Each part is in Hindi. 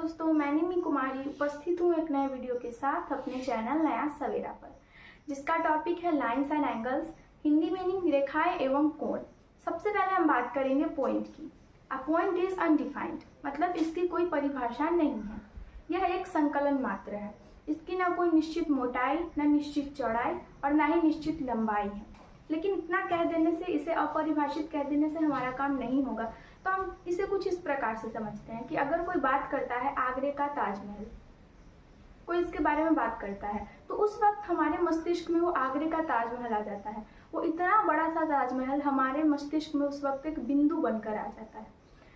दोस्तों, मैं निमी कुमारी उपस्थित हूँ एक नए वीडियो के साथ अपने चैनल नया सवेरा पर, जिसका टॉपिक है lines and angles, Hindi meaning रेखाएं एवं कोण। सबसे पहले हम बात करेंगे पॉइंट की। अ पॉइंट इज अनडिफाइंड, मतलब इसकी कोई परिभाषा नहीं है। यह एक संकलन मात्र है। इसकी ना कोई निश्चित मोटाई, न निश्चित चौड़ाई और ना ही निश्चित लंबाई है। लेकिन इतना कह देने से, इसे अपरिभाषित कह देने से हमारा काम नहीं होगा। तो हम इसे कुछ इस प्रकार से समझते हैं कि अगर कोई बात करता है आगरे का ताजमहल, कोई इसके बारे में बात करता है, तो उस वक्त हमारे मस्तिष्क में वो आगरे का ताजमहल आ जाता है। वो इतना बड़ा सा ताजमहल हमारे मस्तिष्क में उस वक्त एक बिंदु बनकर आ जाता है।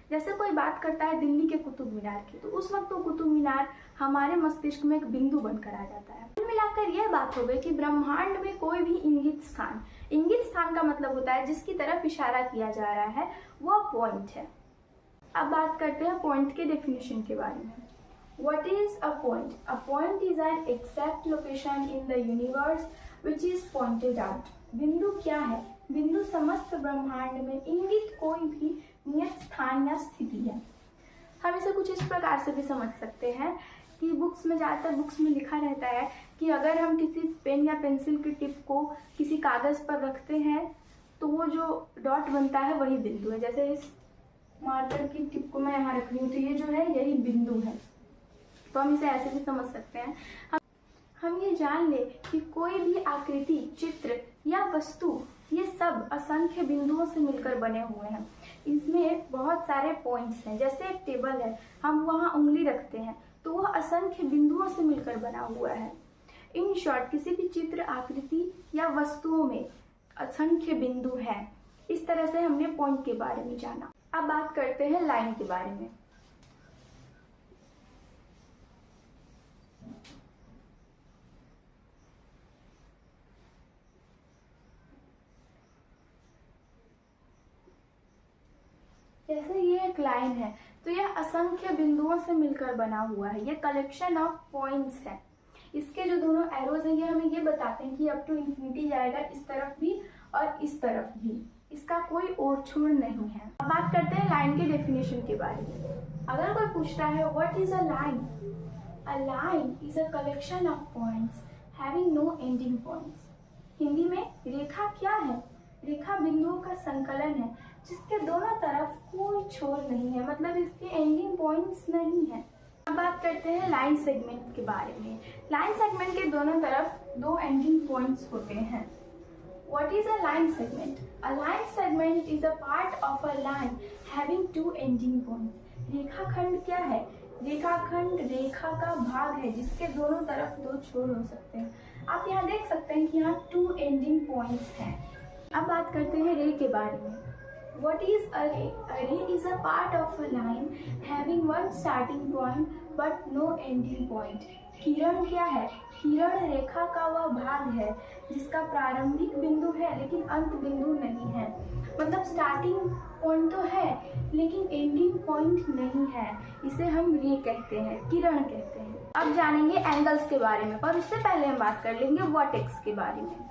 जैसे कोई बात करता है दिल्ली के कुतुब मीनार की, तो उस वक्त वो कुतुब मीनार हमारे मस्तिष्क में एक बिंदु बनकर आ जाता है। कुल मिलाकर यह बात हो गई कि ब्रह्मांड में कोई भी इंगित स्थान का मतलब होता है जिसकी तरफ इशारा किया जा रहा है, वह पॉइंट है। अब बात करते हैं पॉइंट के डेफिनेशन के बारे में। What is a point? A point is an exact location in the universe which is pointed out. बिंदु क्या है? बिंदु समस्त ब्रह्मांड में इंगित कोई भी नियत स्थान या स्थिति है। हम इसे कुछ इस प्रकार से भी समझ सकते हैं कि ज़्यादातर बुक्स में लिखा रहता है कि अगर हम किसी पेन या पेंसिल की टिप को किसी कागज़ पर रखते हैं तो वो जो डॉट बनता है वही बिंदु है। जैसे इस मार्कर की टिप को मैं यहाँ रख रही हूँ, तो ये जो है यही बिंदु है। तो हम इसे ऐसे भी समझ सकते हैं। हम ये जान ले कि कोई भी आकृति, चित्र या वस्तु, ये सब असंख्य बिंदुओं से मिलकर बने हुए हैं। इसमें बहुत सारे पॉइंट्स हैं। जैसे एक टेबल है, हम वहाँ उंगली रखते हैं तो वह असंख्य बिंदुओं से मिलकर बना हुआ है। इन शॉर्ट, किसी भी चित्र, आकृति या वस्तुओं में असंख्य बिंदु हैं। इस तरह से हमने पॉइंट के बारे में जाना। अब बात करते हैं लाइन के बारे में। जैसे ये एक लाइन है तो यह असंख्य बिंदुओं से मिलकर बना हुआ है। ये कलेक्शन ऑफ पॉइंट्स है। इसके जो दोनों एरोज हैं ये हमें ये बताते हैं कि अप टू इंफिनिटी जाएगा, इस तरफ भी और इस तरफ भी। इसका कोई ओर छोर नहीं है। अब बात करते हैं लाइन के डेफिनेशन के बारे में। अगर कोई पूछता है what is a line? A line is a collection of points having no ending points. Hindi में रेखा क्या है? रेखा बिंदुओं का संकलन है जिसके दोनों तरफ कोई छोर नहीं है, मतलब इसके एंडिंग पॉइंट्स नहीं है। अब बात करते हैं लाइन सेगमेंट के बारे में। लाइन सेगमेंट के दोनों तरफ दो एंडिंग पॉइंट्स होते हैं। What is a line segment? A line segment is a part of a line having two ending points. रेखाखंड क्या है? रेखाखंड रेखा का भाग है जिसके दोनों तरफ दो छोर हो सकते हैं। आप यहाँ देख सकते हैं कि यहाँ टू एंडिंग पॉइंट्स हैं। अब बात करते हैं रे के बारे में। What is a ray? A ray is a part of a line having one starting point but no ending point. किरण क्या है? किरण रेखा का वह भाग है जिसका प्रारंभिक बिंदु है लेकिन अंत बिंदु नहीं है। मतलब स्टार्टिंग पॉइंट तो है लेकिन एंडिंग पॉइंट नहीं है। इसे हम रे कहते हैं, किरण कहते हैं। अब जानेंगे एंगल्स के बारे में, पर उससे पहले हम बात कर लेंगे वर्टेक्स के बारे में।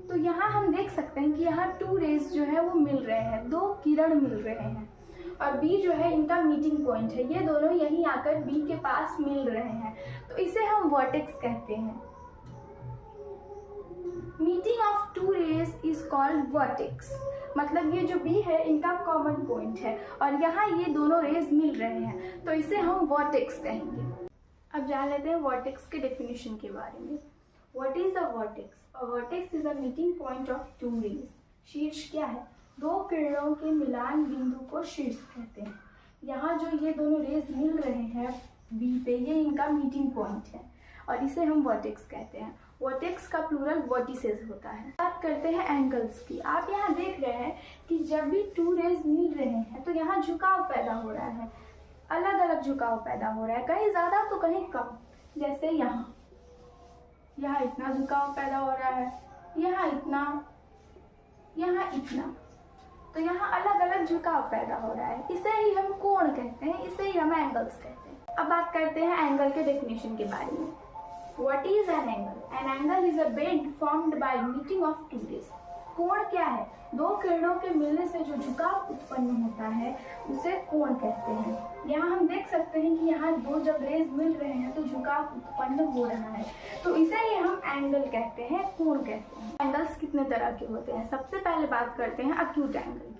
तो यहाँ हम देख सकते हैं कि यहाँ टू रेज जो है वो मिल रहे हैं, दो किरण मिल रहे हैं और बी जो है इनका मीटिंग पॉइंट है। ये दोनों यहीं आकर बी के पास मिल रहे हैं, तो इसे हम वर्टेक्स कहते हैं। Meeting of two rays is called vertex. मतलब ये जो बी है इनका कॉमन पॉइंट है और यहाँ ये दोनों रेज मिल रहे हैं, तो इसे हम वर्टेक्स कहेंगे। अब जान लेते हैं वर्टेक्स के डेफिनेशन के बारे में। What is a vertex? A vertex is a meeting point of two rays. शीर्ष क्या है? दो किरणों के मिलान बिंदु को शीर्ष कहते हैं। यहाँ जो ये दोनों रेज मिल रहे हैं बी पे, ये इनका मीटिंग पॉइंट है और इसे हम वर्टेक्स कहते हैं। वर्टेक्स का प्लूरल वर्टिसेस होता है। बात करते हैं एंगल्स की। आप यहाँ देख रहे हैं कि जब भी टू रेज मिल रहे हैं तो यहाँ झुकाव पैदा हो रहा है, अलग अलग झुकाव पैदा हो रहा है, कहीं ज़्यादा तो कहीं कम। जैसे यहाँ इतना झुकाव पैदा हो रहा है, यहाँ इतना, यहाँ इतना। तो यहाँ अलग अलग झुकाव पैदा हो रहा है। इसे ही हम कोण कहते हैं, इसे ही हम एंगल्स कहते हैं। अब बात करते हैं एंगल के डेफिनेशन के बारे में। What is an angle? An angle is a bend formed by meeting of two rays. कोण क्या है? दो किरणों के मिलने से जो झुकाव उत्पन्न होता है उसे कोण कहते हैं। यहाँ हम देख सकते हैं कि यहाँ दो जब रेज मिल रहे हैं तो झुकाव उत्पन्न हो रहा है, तो इसे ही हम एंगल कहते हैं, कोण कहते हैं। एंगल्स कितने तरह के होते हैं? सबसे पहले बात करते हैं अक्यूट एंगल की।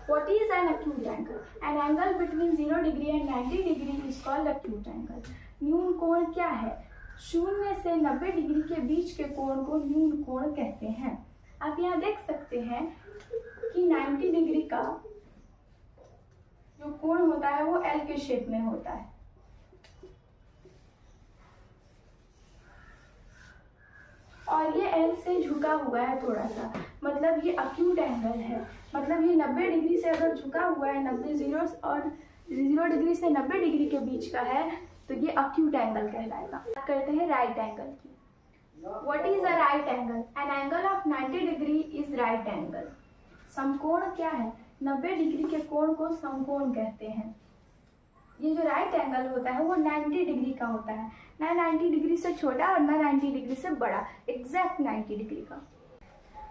What is an acute angle? An angle between 0 degree and 90 degree is called acute angle. न्यून कोण क्या है? 0 से 90 डिग्री के बीच के कोण को न्यून कोण कहते हैं। आप यहाँ देख सकते हैं कि 90 डिग्री का जो कोण होता है वो एल के शेप में होता है। और ये एल से झुका हुआ है थोड़ा सा, मतलब ये अक्यूट एंगल है। मतलब ये 90 डिग्री से अगर झुका हुआ है, 0 डिग्री से 90 डिग्री के बीच का है, तो ये अक्यूट एंगल कहलाएगा। बात करते हैं राइट एंगल की। What is a right angle? An angle of 90 degree is right angle. समकोण क्या है? 90 डिग्री के कोण को समकोण कहते हैं। ये जो राइट एंगल होता है वो 90 डिग्री का होता है, ना 90 डिग्री से छोटा और ना 90 डिग्री से बड़ा, एग्जैक्ट 90 डिग्री का।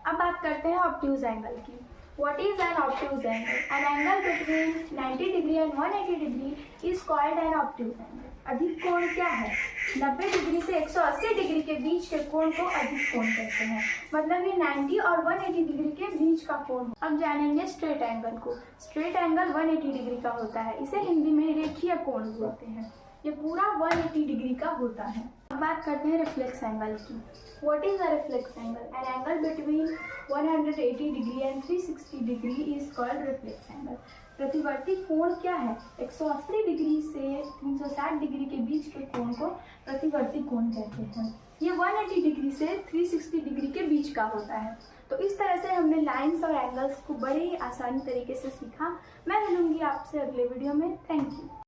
अब बात करते हैं ऑब्ट्यूज एंगल की। What is an obtuse angle? An angle between 90 degree and 180 degree is called an obtuse angle. अधिक कोण क्या है? 90 डिग्री से 180 डिग्री के बीच के कोण को अधिक कोण कहते हैं। मतलब ये 90 और 180 डिग्री के बीच का कोण। अब जानेंगे स्ट्रेट एंगल को। स्ट्रेट एंगल 180 डिग्री का होता है, इसे हिंदी में रेखीय कोण बोलते हैं। ये पूरा 180 डिग्री का होता है। अब बात करते हैं रिफ्लेक्स एंगल की। What is a reflex angle? An angle between 180 degree and 360 degree is called reflex angle. प्रतिवर्ती कोण क्या है? 180 डिग्री से 360 डिग्री के बीच के कोण को प्रतिवर्ती कोण कहते हैं। ये 180 डिग्री से 360 डिग्री के बीच का होता है। तो इस तरह से हमने लाइंस और एंगल्स को बड़े ही आसानी तरीके से सीखा। मैं मिलूंगी आपसे अगले वीडियो में। Thank you.